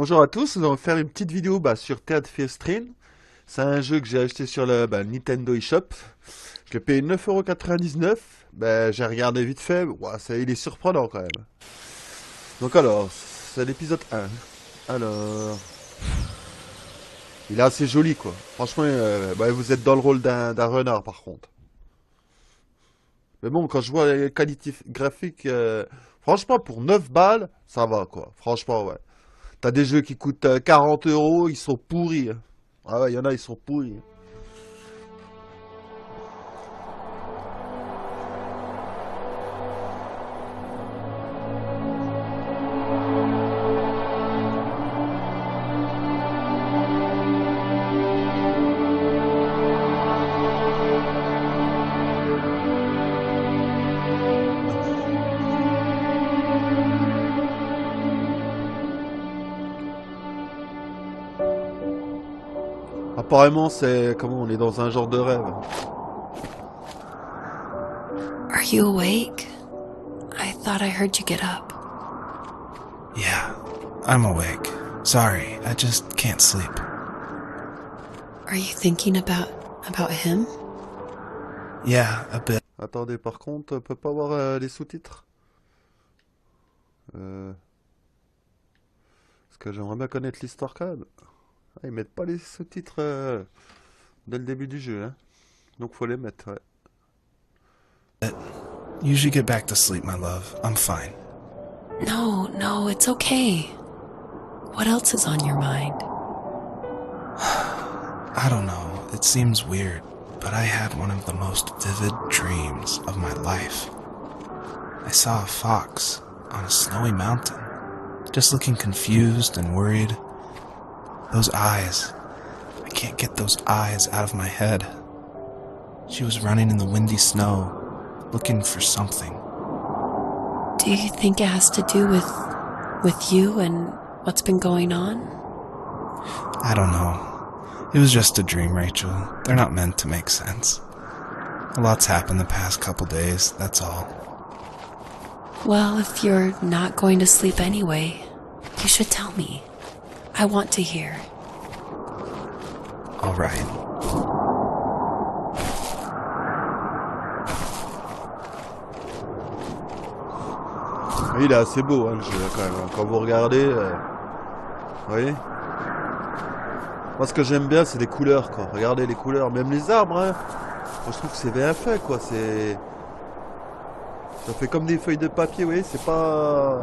Bonjour à tous, nous allons faire une petite vidéo sur Théâtre Stream. C'est un jeu que j'ai acheté sur le Nintendo eShop. Je l'ai payé 9,99 €. J'ai regardé vite fait, ouah, il est surprenant quand même. Donc alors, c'est l'épisode 1. Alors, il est assez joli quoi. Franchement, vous êtes dans le rôle d'un renard par contre. Mais bon, quand je vois les qualités graphiques, franchement pour 9 balles, ça va quoi. Franchement, ouais. T'as des jeux qui coûtent 40 euros, ils sont pourris, hein. Ah ouais, il y en a, ils sont pourris. Apparemment, c'est comment on est dans un genre de rêve. Are you awake? I thought I heard you get up. Yeah, I'm awake. Sorry, I just can't sleep. Are you thinking about him? Yeah, a bit. Attendez, par contre, on peut pas voir les sous-titres. Parce que j'aimerais bien connaître l'histoire quand même. Ah, ils mettent pas les sous-titres dès le début du jeu, hein. Donc faut les mettre, ouais. You should get back to sleep, my love. I'm fine. No, it's okay. What else is on your mind? I don't know, it seems weird, but I had one of the most vivid dreams of my life. I saw a fox on a snowy mountain, just looking confused and worried. Those eyes, I can't get those eyes out of my head. She was running in the windy snow, looking for something. Do you think it has to do with you and what's been going on? I don't know. It was just a dream, Rachel. They're not meant to make sense. A lot's happened the past couple days, that's all. Well, if you're not going to sleep anyway, you should tell me. I want to hear. All right. Oui, il est assez beau, hein, le jeu, quand même. Quand vous regardez, vous voyez. Moi, ce que j'aime bien, c'est les couleurs, quoi. Regardez les couleurs, même les arbres, hein. Moi, je trouve que c'est bien fait, quoi. Ça fait comme des feuilles de papier, vous voyez. C'est pas...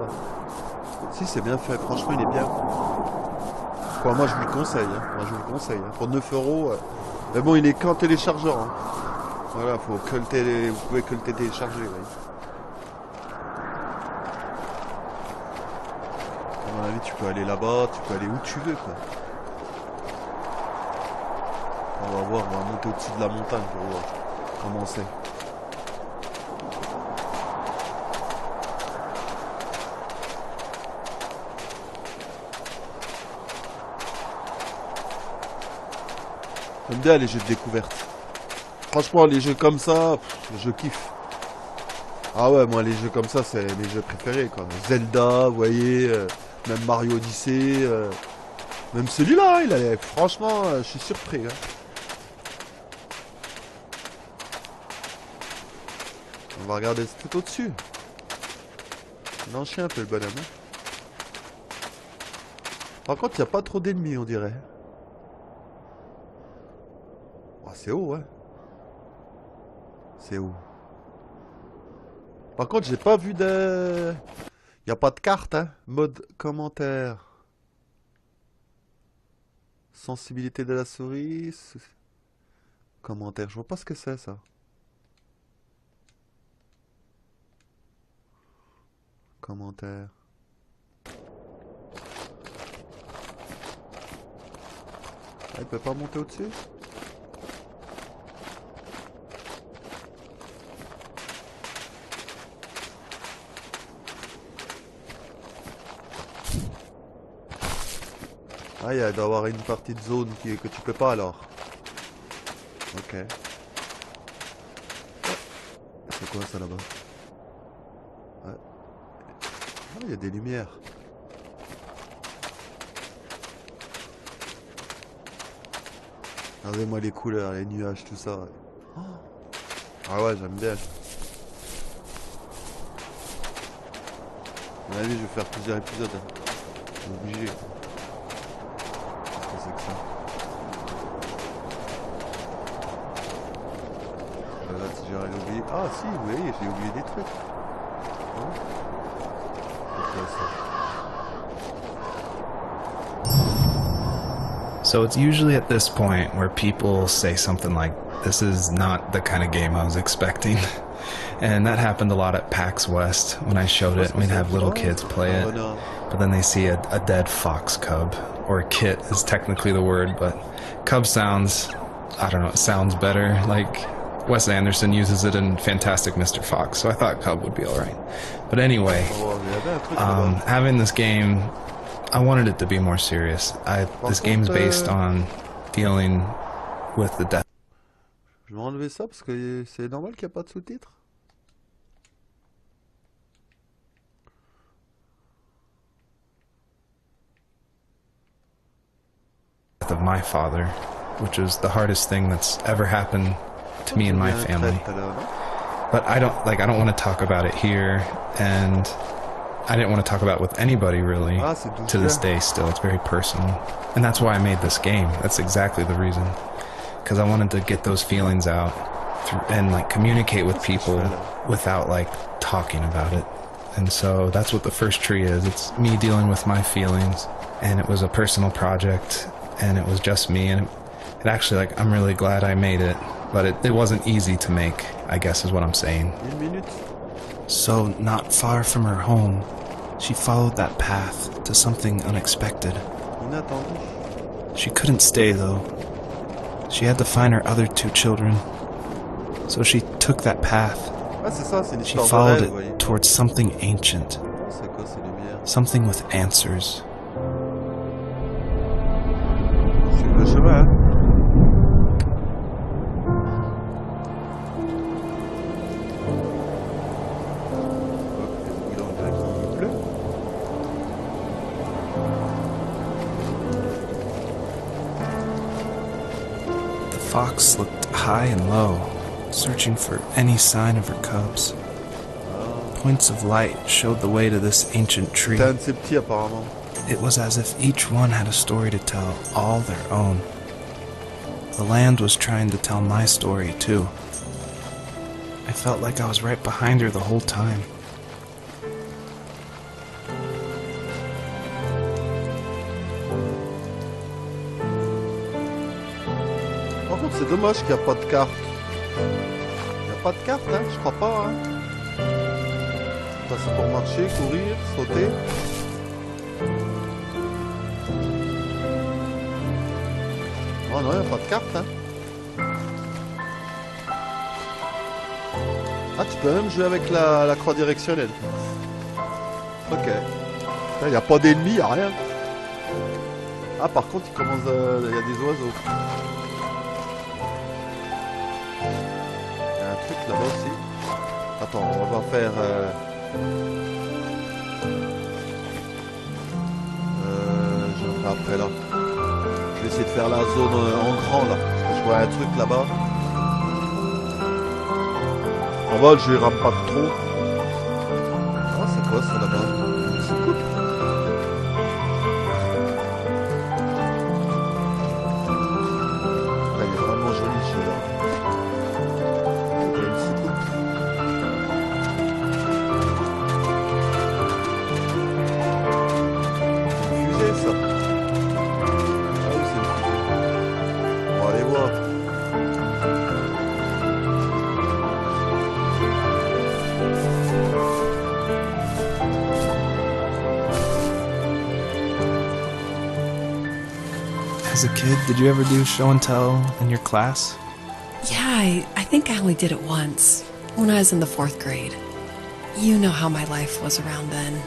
Si, c'est bien fait. Franchement, il est bien. Quoi, moi, je vous le conseille, hein. Moi, je vous le conseille, hein. Pour 9 euros. Mais bon, il est qu'en téléchargeant, hein. Voilà, faut que vous pouvez que le télécharger, vous voyez. À mon avis, tu peux aller là-bas, tu peux aller où tu veux, quoi. On va voir, on va monter au-dessus de la montagne pour voir comment c'est. J'aime bien les jeux de découverte. Franchement, les jeux comme ça, je kiffe. Ah ouais, moi les jeux comme ça, c'est mes jeux préférés, quoi. Zelda, vous voyez, même Mario Odyssey, même celui-là, franchement, je suis surpris, hein. On va regarder tout au-dessus. Il en chie un peu le bonhomme, hein. Par contre, il n'y a pas trop d'ennemis, on dirait. Oh, c'est haut, ouais. C'est haut. Par contre, j'ai pas vu de... Il n'y a pas de carte, hein. Mode commentaire. Sensibilité de la souris. Commentaire. Je vois pas ce que c'est, ça. Commentaire. Ah, il peut pas monter au-dessus? Ah, il doit y avoir une partie de zone que tu peux pas alors. Ok. C'est quoi ça là-bas? Ouais. Ah, il y a des lumières. Regardez-moi les couleurs, les nuages, tout ça. Oh. Ah ouais, j'aime bien. À mon avis, je vais faire plusieurs épisodes. Je suis obligé. Qu'est-ce que c'est que ça? Là, si j'aurais oublié. Ah si, vous voyez, j'ai oublié des trucs. Hein? C'est quoi ça? So it's usually at this point where people say something like, "This is not the kind of game I was expecting." And that happened a lot at PAX West when I showed it. We'd have little kids play it, but then they see a dead fox cub, or a kit is technically the word, but cub sounds, I don't know, it sounds better. Like Wes Anderson uses it in Fantastic Mr. Fox, so I thought cub would be alright. But anyway, having this game, I wanted it to be more serious. This game's based on dealing with the death. Je vais enlever ça parce que c'est normal qu'il n'y a pas de sous-titres. Of my father, which was the hardest thing that's ever happened to me and my family. But I don't want to talk about it here, and I didn't want to talk about it with anybody really. To this day still, it's very personal. And that's why I made this game. That's exactly the reason. Because I wanted to get those feelings out and like communicate with people without like talking about it. And so that's what the first tree is. It's me dealing with my feelings, and it was a personal project, and it was just me, and it actually, like, I'm really glad I made it, but it wasn't easy to make, I guess is what I'm saying. So, not far from her home, she followed that path to something unexpected. She couldn't stay, though. She had to find her other 2 children. So she took that path. She followed it towards something ancient. Something with answers. Le chemin. The fox looked high and low, searching for any sign of her cubs. Points of light showed the way to this ancient tree. It was as if each one had a story to tell, all their own. The land was trying to tell my story, too. I felt like I was right behind her the whole time. Par contre, c'est dommage qu'il n'y a pas de carte. Il n'y a pas de carte, hein? Je crois pas, hein? C'est pour marcher, courir, sauter. Oh non, il n'y a pas de carte, hein. Ah, tu peux même jouer avec la croix directionnelle. Ok. Il n'y a pas d'ennemis, il n'y a rien. Ah, par contre, il y a des oiseaux. Il y a un truc là-bas aussi. Attends, on va faire... je vais après là. Je vais essayer de faire la zone en grand là. Parce que je vois un truc là-bas. En vol, je rame pas trop. Ah, c'est quoi ça là-bas? C'est cool. Là, il est vraiment joli celui-là. Il y a une soucoupe. C'est une fusée ça. Ah oui, c'est une fusée. On va aller voir. As a kid, did you ever do show and tell in your class? Yeah, I think I only did it once, when I was in the 4th grade. You know how my life was around then.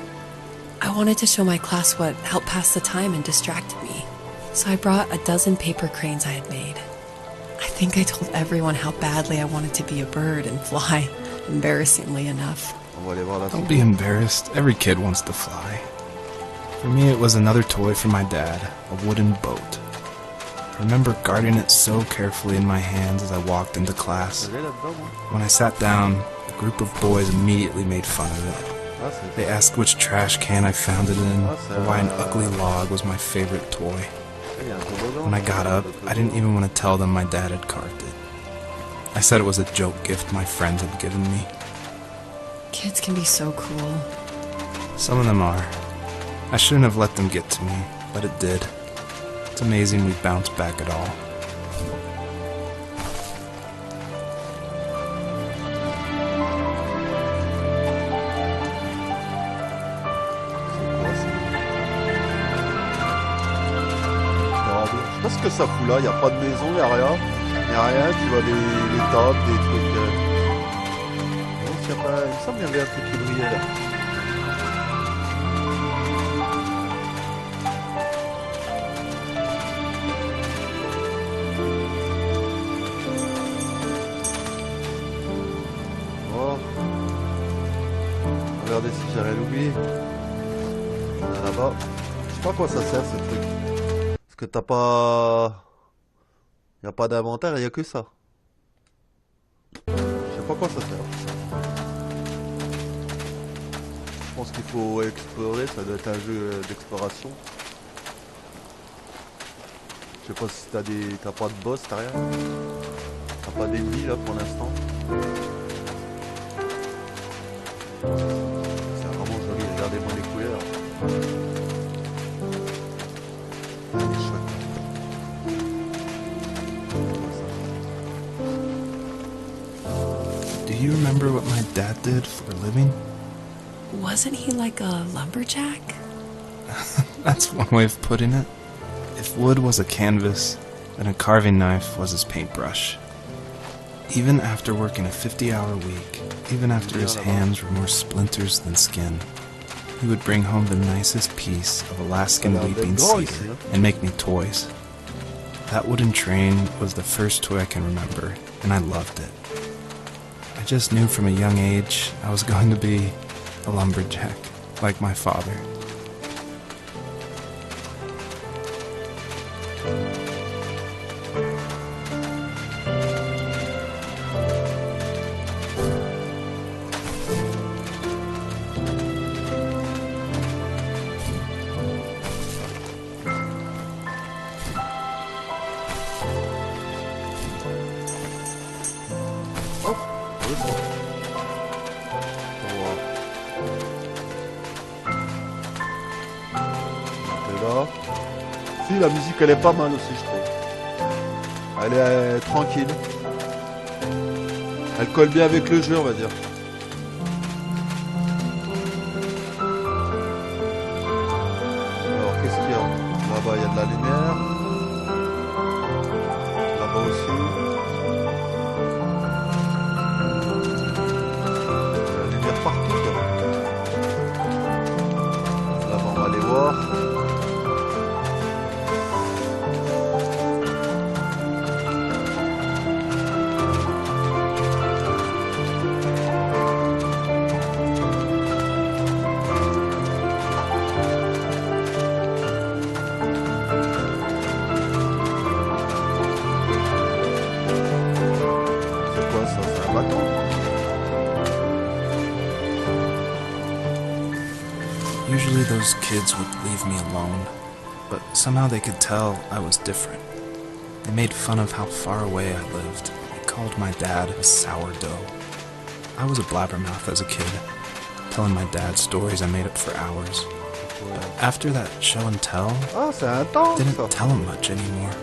I wanted to show my class what helped pass the time and distracted me. So I brought a dozen paper cranes I had made. I think I told everyone how badly I wanted to be a bird and fly, embarrassingly enough. Don't be embarrassed. Every kid wants to fly. For me, it was another toy from my dad, a wooden boat. remember guarding it so carefully in my hands as I walked into class. J'allais là-dedans, moi. When I sat down, a group of boys immediately made fun of it. Ah, c'est They asked which trash can I found it in, or why an ugly log was my favorite toy. il y a un toboggan. When I got up, I didn't even want to tell them my dad had carved it. I said it was a joke gift my friends had given me. Kids can be so cruel. Some of them are. I shouldn't have let them get to me, but it did. It's amazing we bounced back at all. Je sais pas ce que ça fout là, il n'y a pas de maison, il n'y a rien. Il n'y a rien, tu vois les tables, des trucs. Non, il me semble qu'il y avait un truc qui brillait là. Oh. Regardez si j'ai rien oublié. Là-bas. Je sais pas à quoi ça sert ce truc. Parce que t'as pas... Y a pas d'inventaire, y a que ça. Je sais pas à quoi ça sert. Je pense qu'il faut explorer, ça doit être un jeu d'exploration. Je sais pas si t'as pas de boss, t'as rien. T'as pas d'ennemis là pour l'instant. C'est vraiment joli, regardez-moi les couleurs. Ah, elle est chouette. Do you remember what my dad did for a living? Wasn't he like a lumberjack? That's one way of putting it. If wood was a canvas, then a carving knife was his paintbrush. Even after working a 50-hour week, even after his hands were more splinters than skin, he would bring home the nicest piece of Alaskan weeping cedar and make me toys. That wooden train was the first toy I can remember, and I loved it. I just knew from a young age I was going to be a lumberjack, like my father. Si, la musique elle est pas mal aussi, je trouve. Elle est tranquille. Elle colle bien avec le jeu, on va dire. Alors, qu'est-ce qu'il y a? Là-bas, il y a de la lumière. Là-bas aussi. Il y a de la lumière partout, là. Là-bas, on va aller voir. Usually those kids would leave me alone, but somehow they could tell I was different. They made fun of how far away I lived. They called my dad a sourdough. I was a blabbermouth as a kid, telling my dad stories I made up for hours. But after that show and tell, I didn't tell him much anymore.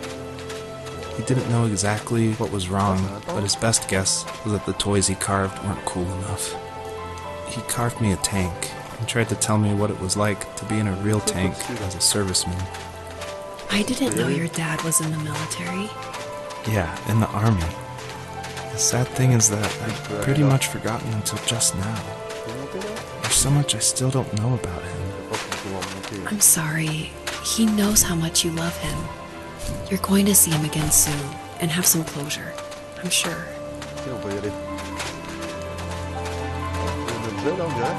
He didn't know exactly what was wrong, but his best guess was that the toys he carved weren't cool enough. He carved me a tank and tried to tell me what it was like to be in a real tank as a serviceman. I didn't know your dad was in the military. Yeah, in the army. The sad thing is that I'd pretty much forgotten until just now. There's so much I still don't know about him. I'm sorry. He knows how much you love him. You're going to see him again soon and have some closure, I'm sure. Ok, on va y aller. Un objet là, on dirait.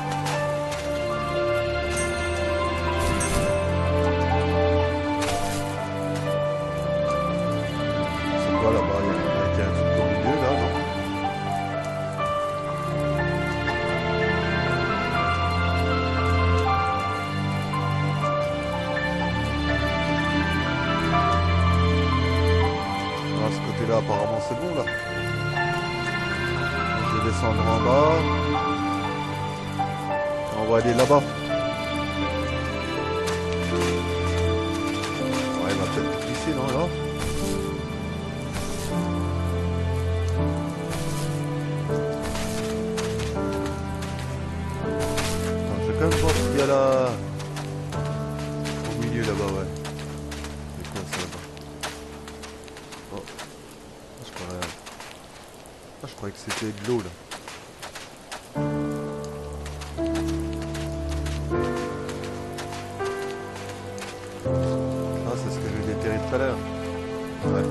là apparemment c'est bon là. Je vais descendre en bas. On va aller là-bas. Ouais, il va peut-être glisser, non, là? Attends, je vais quand même voir ce qu'il y a là. Au milieu là-bas, ouais. C'est quoi ça là-bas? Oh. Je croyais que c'était de l'eau là. Ah, c'est ce que j'ai déterré tout à l'heure. Ouais.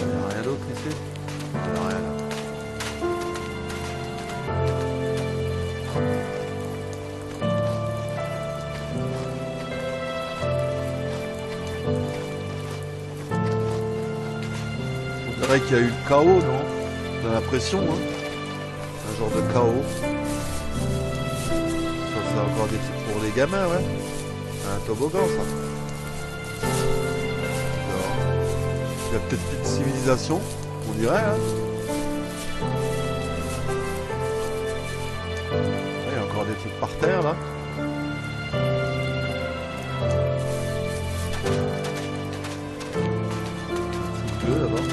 Il n'y a rien d'autre ici? Il n'y a rien là. On dirait qu'il y a eu le chaos, non? J'ai l'impression, hein? Un genre de chaos. Ça, c'est encore des trucs pour les gamins, ouais. C'est un toboggan, ça. Alors, il y a peut-être plus de civilisation, on dirait, hein? Il y a encore des trucs par terre, là. Bleu, là-bas.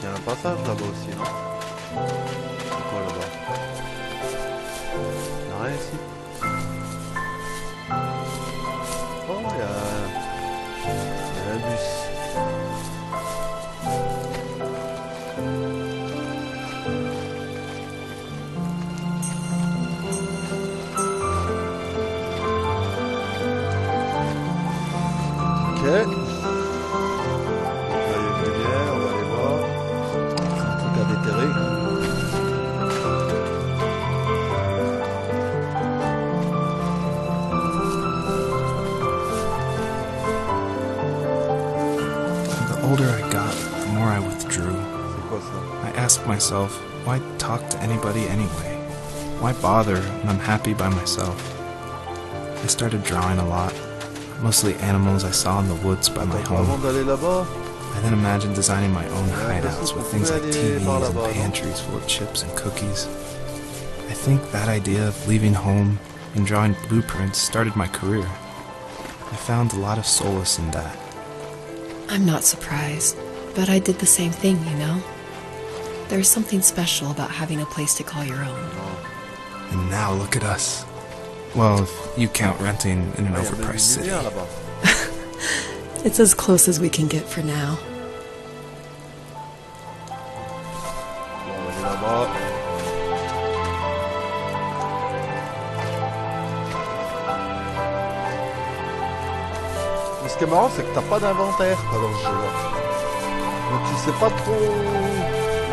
Il y a un passage là-bas aussi, non? C'est quoi là-bas? Il n'y a rien ici. Oh, il y a un bus. Ok. Là, il y a une lumière, on va aller voir. C'est un truc à déterrer. The older I got, the more I withdrew. C'est quoi ça? I asked myself, why talk to anybody anyway? Why bother when I'm happy by myself? I started drawing a lot, mostly animals I saw in the woods by my Avant home. d'aller là-bas, I then imagined designing my own Ouais, hideouts with on things pouvait like aller TVs par and là-bas, non? pantries full of chips and cookies. I think that idea of leaving home and drawing blueprints started my career. I found a lot of solace in that. I'm not surprised, but I did the same thing, you know? There's something special about having a place to call your own. And now look at us. Well, if you count renting in an il y a même overpriced une city. lumière là-bas. It's as close as we can get for now. Bon, on va aller là-bas. Mais ce qui est marrant, c'est que t'as pas d'inventaire quoi, dans ce jeu-là. Donc tu sais pas trop.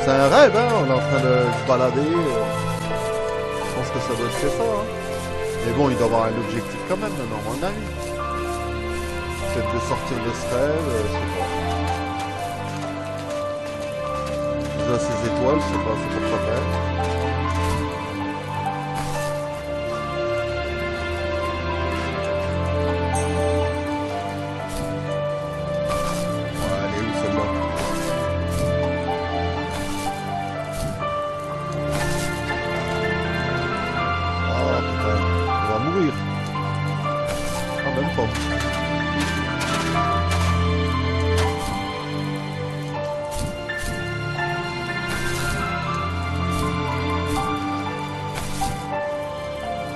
C'est un rêve, hein, on est en train de se balader. Je pense que ça doit être fait ça, hein. Mais bon, il doit y avoir un objectif quand même, non, à mon avis. Peut-être de sortir de ce rêve, je sais pas. Déjà ces étoiles, je sais pas, c'est pour quoi faire. Ouais, elle est où celle-là? Ah putain, on va mourir. Ah même pas.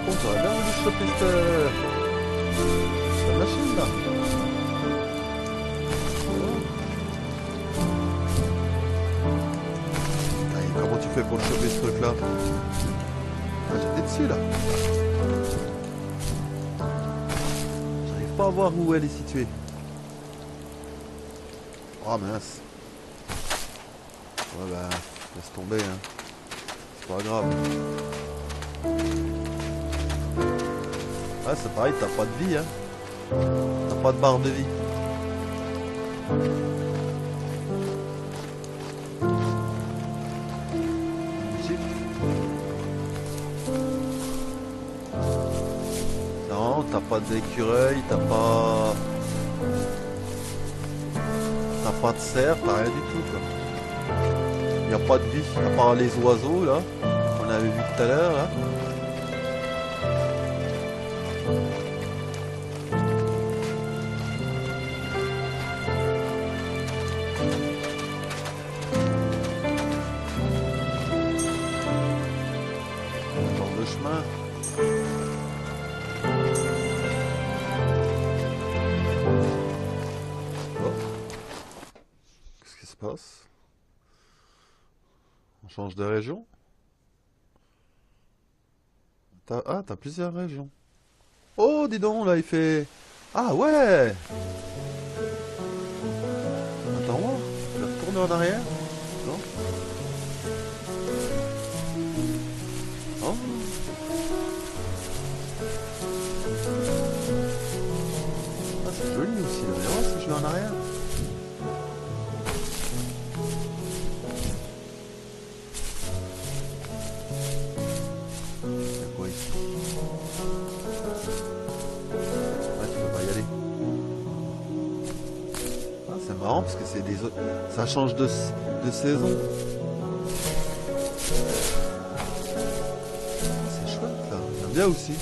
Bon, j'aurais bien voulu choper cette machine là. Allez, comment tu fais pour le choper ce truc là? Ah, j'étais dessus là. J'arrive pas à voir où elle est située. Oh mince. Ouais bah, laisse tomber hein. C'est pas grave. Ah c'est pareil, t'as pas de vie hein. T'as pas de barre de vie. Jeep. Non, t'as pas d'écureuil, t'as pas... T'as pas de cerf, t'as rien du tout quoi. Y a pas de vie, à part les oiseaux là, qu'on avait vu tout à l'heure là. Genre de chemin. Oh. Qu'est-ce qui se passe? On change de région? Ah, t'as plusieurs régions. Oh, dis donc, là, il fait... Ah, ouais! Attends, je vais retourner en arrière. Non? Oh. Ah, c'est joli aussi, là. Viens voir si je vais en arrière. C'est marrant parce que c'est des autres... ça change de saison. C'est chouette là, j'aime bien aussi.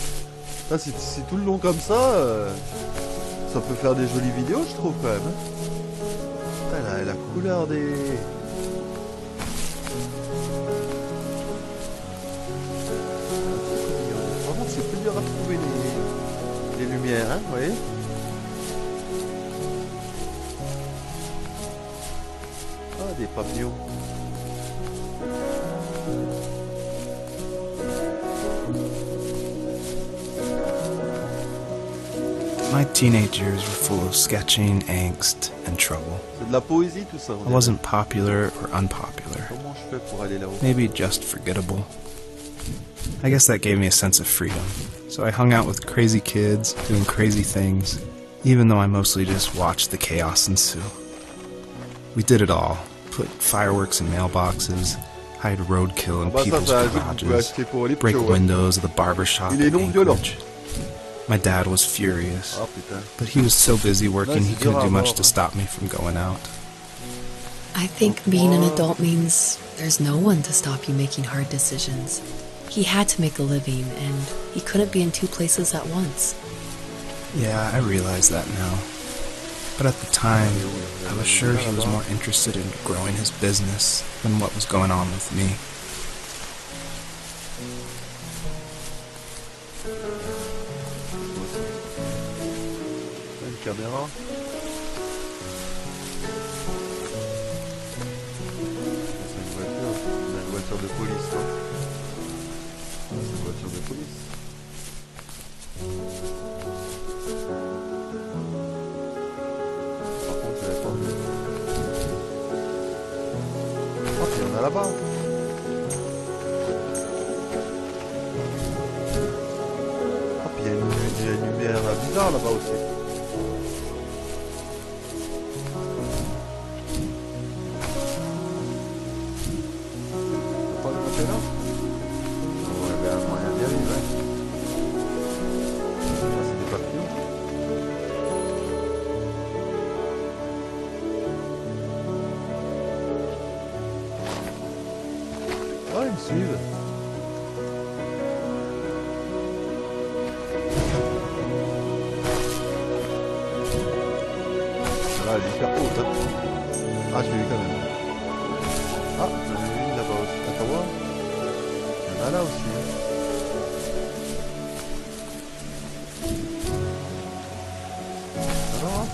Là, si tout le long comme ça, ça peut faire des jolies vidéos, je trouve quand même. Putain, la couleur des... Vraiment, c'est plus dur à trouver les lumières, hein, vous voyez. Des papillons. My teenage years were full of sketching, angst, and trouble. C'est de la poésie tout ça. I wasn't popular or unpopular. Comment je fais pour aller là-haut? Maybe just forgettable. I guess that gave me a sense of freedom. So I hung out with crazy kids, doing crazy things, even though I mostly just watched the chaos ensue. We did it all. Put fireworks in mailboxes, hide roadkill in people's garages, break windows of the barbershop in Anchorage. My dad was furious, but he was so busy working he couldn't do much to stop me from going out. I think being an adult means there's no one to stop you making hard decisions. He had to make a living, and he couldn't be in two places at once. Yeah, I realize that now. But at the time, I was sure he was more interested in growing his business than what was going on with me. Une caméra. C'est une voiture de police, hein. C'est une voiture de police. Oh, puis il y en a là-bas. Oh, puis il y a une lumière bizarre là-bas aussi. Pas le côté là? Ouais, ben, moyen d'y aller, ouais. Ça, c'est des papillons. Oh, ils me suivent. Là, elle est hyper haute, hein. Ah, je l'ai vu quand même. Ah, j'en ai vu une là-bas aussi. Attends voir. Il y en a là aussi. Alors, hein.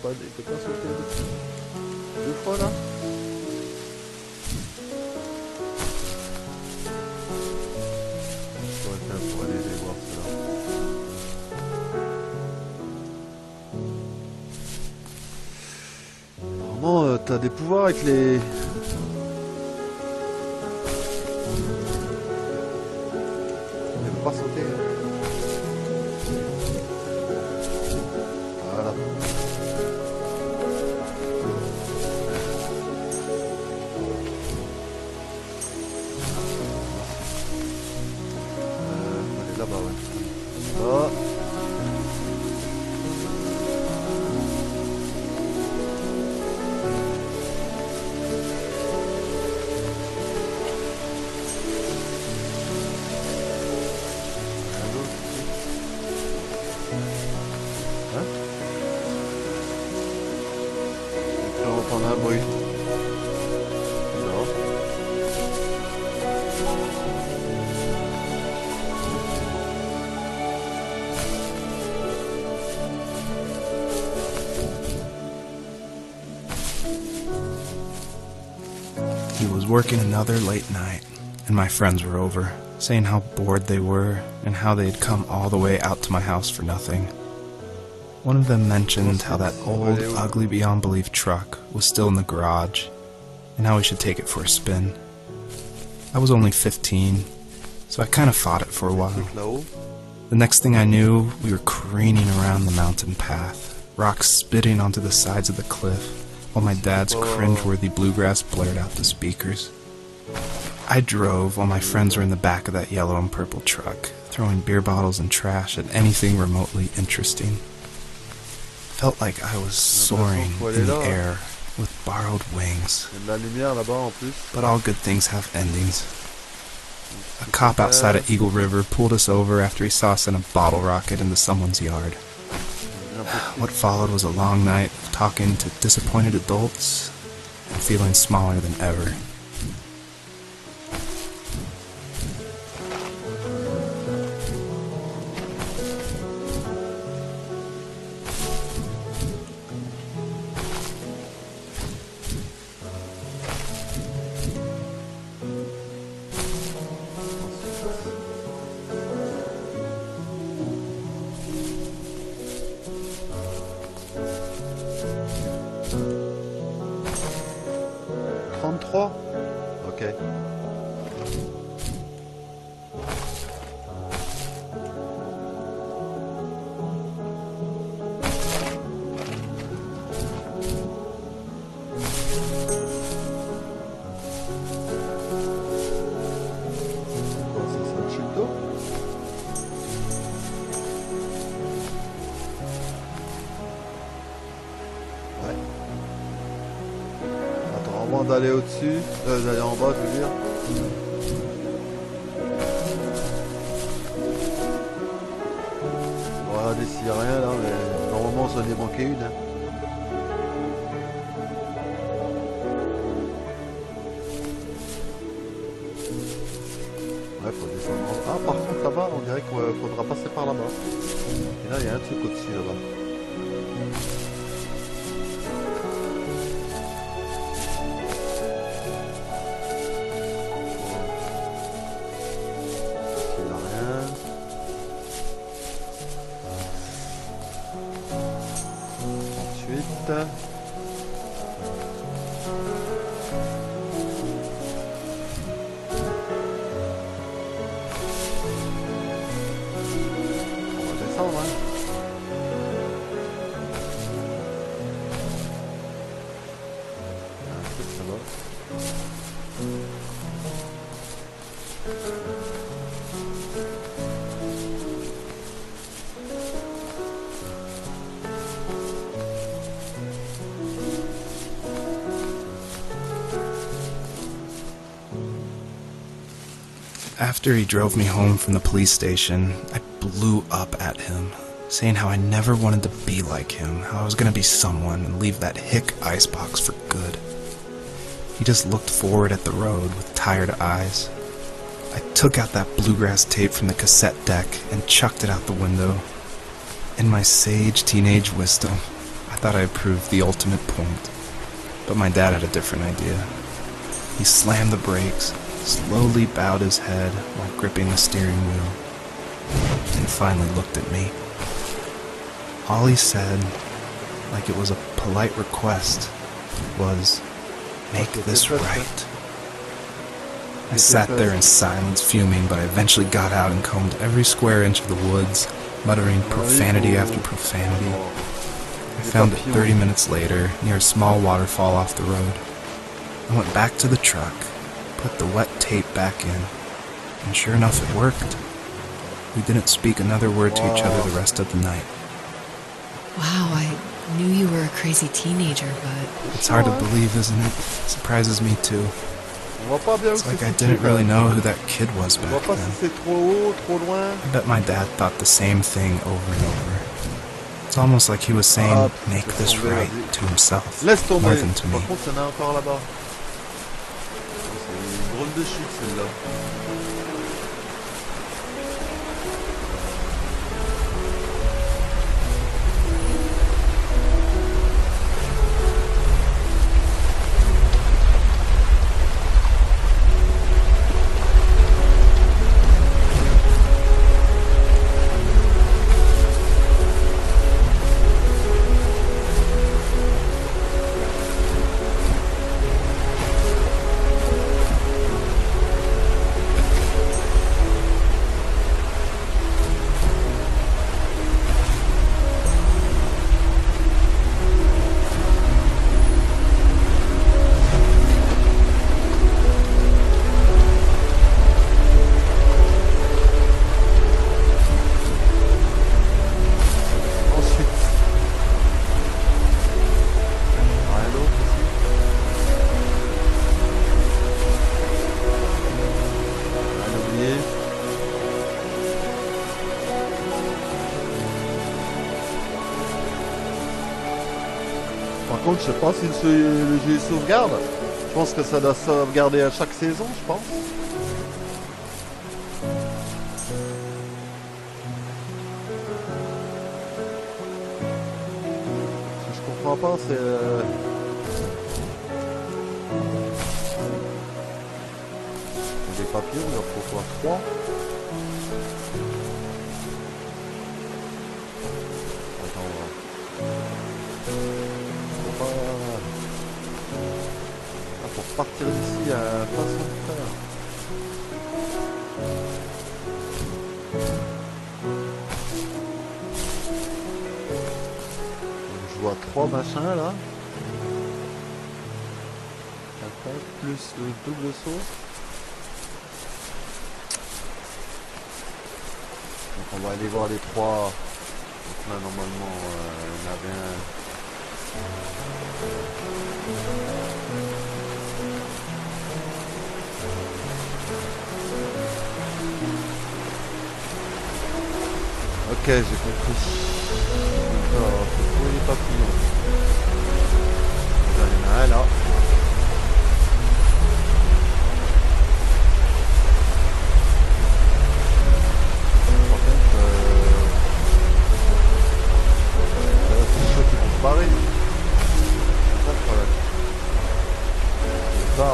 Il peut pas sauter deux fois là. des pouvoirs avec les... Il ne peut pas sauter. Voilà. Elle est là-bas, ouais. Oh. On a un bruit. Non. He was working another late night, and my friends were over, saying how bored they were and how they had come all the way out to my house for nothing. One of them mentioned how that old, ugly beyond belief truck was still in the garage, and how we should take it for a spin. I was only 15, so I kind of fought it for a while. The next thing I knew, we were careening around the mountain path, rocks spitting onto the sides of the cliff, while my dad's cringeworthy bluegrass blared out the speakers. I drove while my friends were in the back of that yellow and purple truck, throwing beer bottles and trash at anything remotely interesting. Felt like I was soaring in the air with borrowed wings. But all good things have endings. A cop outside of Eagle River pulled us over after he saw us in a bottle rocket into someone's yard. What followed was a long night of talking to disappointed adults and feeling smaller than ever. Ok. Avant d'aller au-dessus, d'aller en bas, je veux dire. On va regarder s'il n'y a rien là, mais normalement ça en est manqué une. Hein. Ouais, faut descendre. Ah, par contre là-bas, on dirait qu'il faudra passer par là-bas. Et là, il y a un truc au-dessus là-bas. On va descendre, hein. Un truc, ça va. After he drove me home from the police station, I blew up at him, saying how I never wanted to be like him, how I was going to be someone and leave that hick icebox for good. He just looked forward at the road with tired eyes. I took out that bluegrass tape from the cassette deck and chucked it out the window. In my sage teenage wisdom, I thought I had proved the ultimate point. But my dad had a different idea. He slammed the brakes, slowly bowed his head while gripping the steering wheel, and finally looked at me. All he said, like it was a polite request, was, Make Ok, this t'es prête, right. I sat there in silence, fuming, but I eventually got out and combed every square inch of the woods, muttering profanity after profanity. I found it 30 minutes later, near a small waterfall off the road. I went back to the truck, put the wet tape back in, and sure enough it worked. We didn't speak another word to each other the rest of the night. Wow, I knew you were a crazy teenager, but... It's hard to believe, isn't it? Surprises me too. On voit pas bien où It's c'est like I situé, didn't really quand know même. who that kid was On voit back pas si then. c'est trop haut, trop loin. I bet my dad thought the same thing over and over. It's almost like he was saying, make this right to himself, Laisse tomber. more than to me. Par contre, il y en a encore là-bas. C'est une drôle de chute celle-là. Par contre, je sais pas si le jeu sauvegarde. Je pense que ça doit sauvegarder à chaque saison, je pense. Ce que je comprends pas, c'est... des papiers, il en faut quoi, 3. Attends, on va... Pour partir d'ici, il y a une façon de faire. Donc, je vois 3 machins là. Plus le double saut. Donc on va aller voir les 3. Donc là normalement on avait un... Ok, j'ai compris. D'accord, faut trouver les papillons. Il y en a un là. Par contre, c'est chaud qu'ils vont se barrer. C'est ça le problème. C'est ça.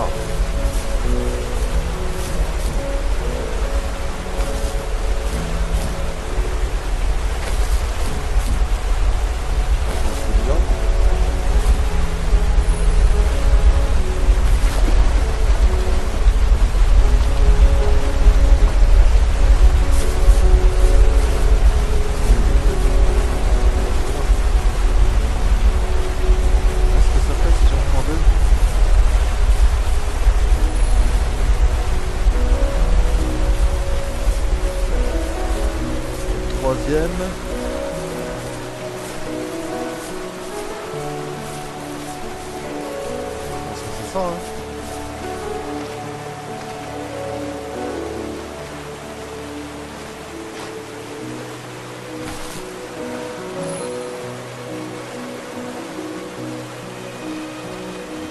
Troisième. Je pense que c'est ça, hein.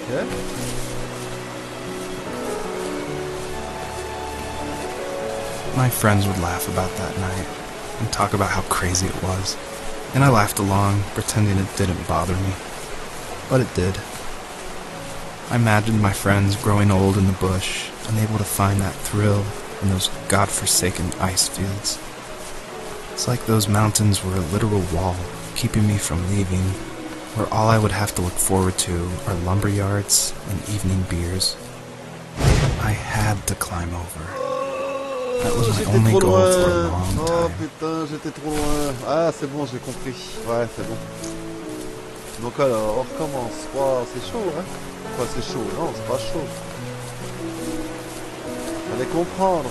Ok. My friends would laugh about that night and talk about how crazy it was, and I laughed along, pretending it didn't bother me. But it did. I imagined my friends growing old in the bush, unable to find that thrill in those godforsaken ice fields. It's like those mountains were a literal wall, keeping me from leaving, where all I would have to look forward to are lumber yards and evening beers. I had to climb over. That was my J'étais only trop goal for a loin. long Oh time. putain, j'étais trop loin. Ah, c'est bon, j'ai compris. Ouais, c'est bon. Donc alors, on recommence. Wow, c'est chaud, hein? Quoi, c'est chaud? Non, c'est pas chaud. Fallait comprendre.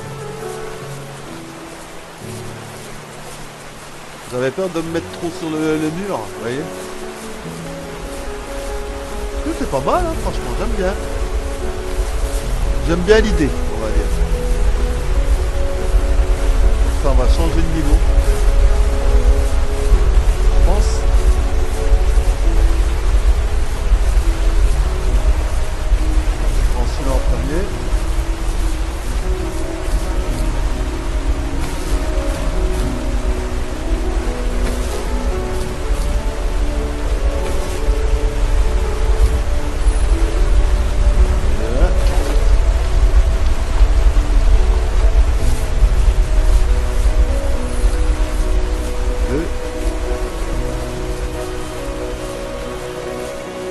J'avais peur de me mettre trop sur le mur, vous voyez? C'est pas mal, hein, franchement, j'aime bien. J'aime bien l'idée, on va dire. Ça, on va changer de niveau. Je pense. Je prends celui-là en premier.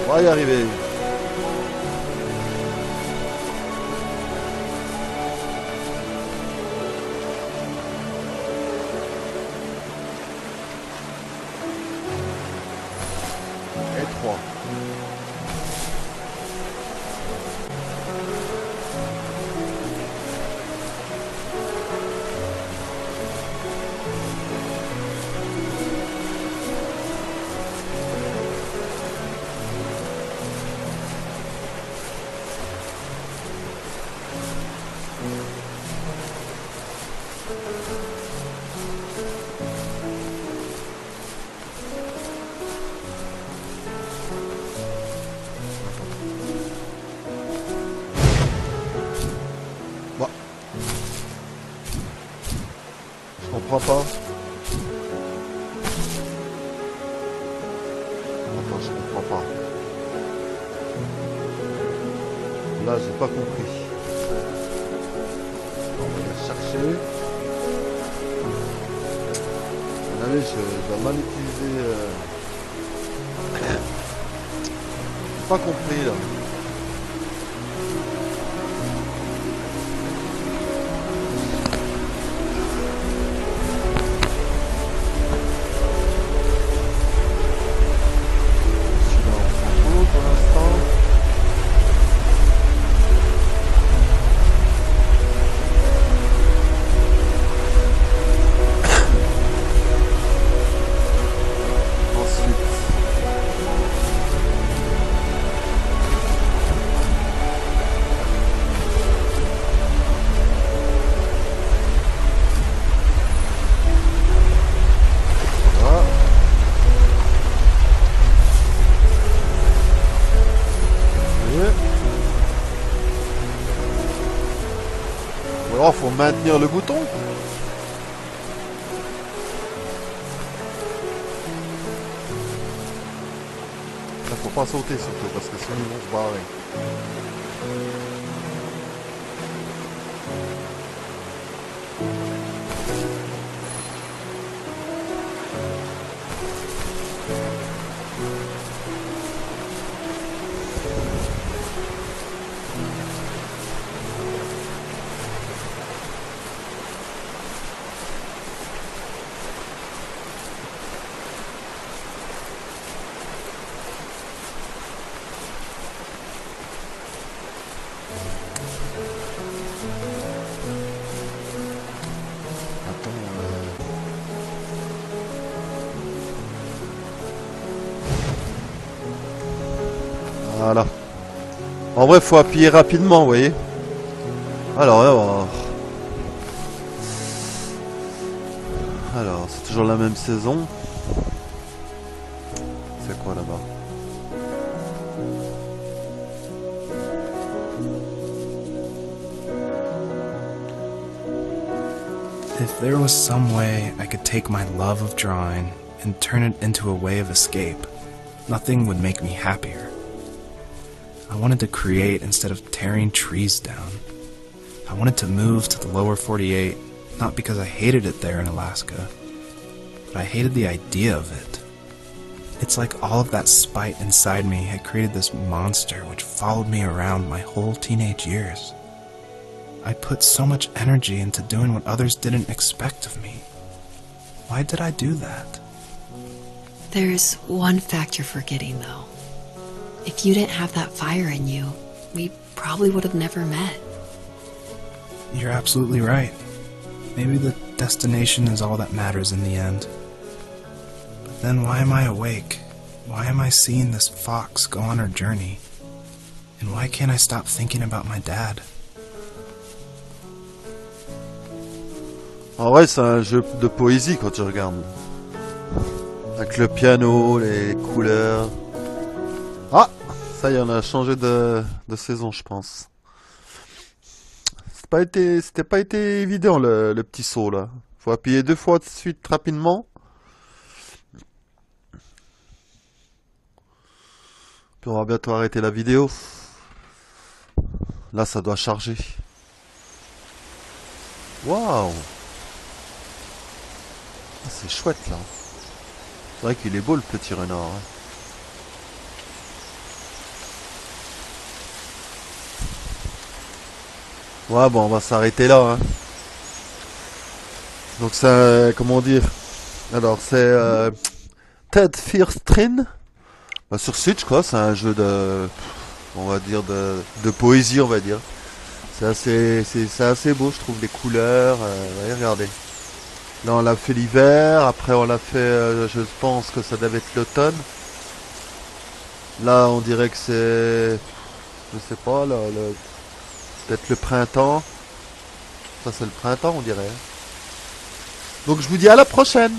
On va y arriver. Et 3. Bon. Je comprends pas. Attends, je comprends pas. Là, j'ai pas compris. On va aller chercher. Allez, je dois mal utiliser. J'ai pas compris là. Celui-là, on s'en fout pour l'instant. Ensuite. Voilà. Ou alors faut maintenir le bouton. Là, faut pas sauter surtout parce que sinon ils vont se barrer. Attends, Voilà. En vrai, faut appuyer rapidement, vous voyez. Alors. Alors, c'est toujours la même saison. C'est quoi là-bas? If there was some way I could take my love of drawing and turn it into a way of escape, nothing would make me happier. I wanted to create instead of tearing trees down. I wanted to move to the lower 48, not because I hated it there in Alaska, but I hated the idea of it. It's like all of that spite inside me had created this monster which followed me around my whole teenage years. I put so much energy into doing what others didn't expect of me. Why did I do that? There's one fact you're forgetting, though. If you didn't have that fire in you, we probably would have never met. You're absolutely right. Maybe the destination is all that matters in the end. But then why am I awake? Why am I seeing this fox go on her journey? And why can't I stop thinking about my dad? En vrai, c'est un jeu de poésie quand tu regardes. Avec le piano, les couleurs. Ah, ça y est, on a changé de saison, je pense. C'était pas été évident le petit saut là. Faut appuyer 2 fois de suite rapidement. Puis on va bientôt arrêter la vidéo. Là, ça doit charger. Waouh! Ah, c'est chouette là. C'est vrai qu'il est beau le petit renard. Hein. Ouais, bon, on va s'arrêter là. Hein. Donc ça, comment dire? Alors c'est Ted Firstrin. Bah, sur Switch quoi, c'est un jeu on va dire de poésie, on va dire. C'est assez beau, je trouve, les couleurs. Ouais, regardez. Là on l'a fait l'hiver, après on l'a fait, je pense que ça devait être l'automne. Là on dirait que c'est, je sais pas, peut-être le printemps. Ça c'est le printemps on dirait. Donc je vous dis à la prochaine.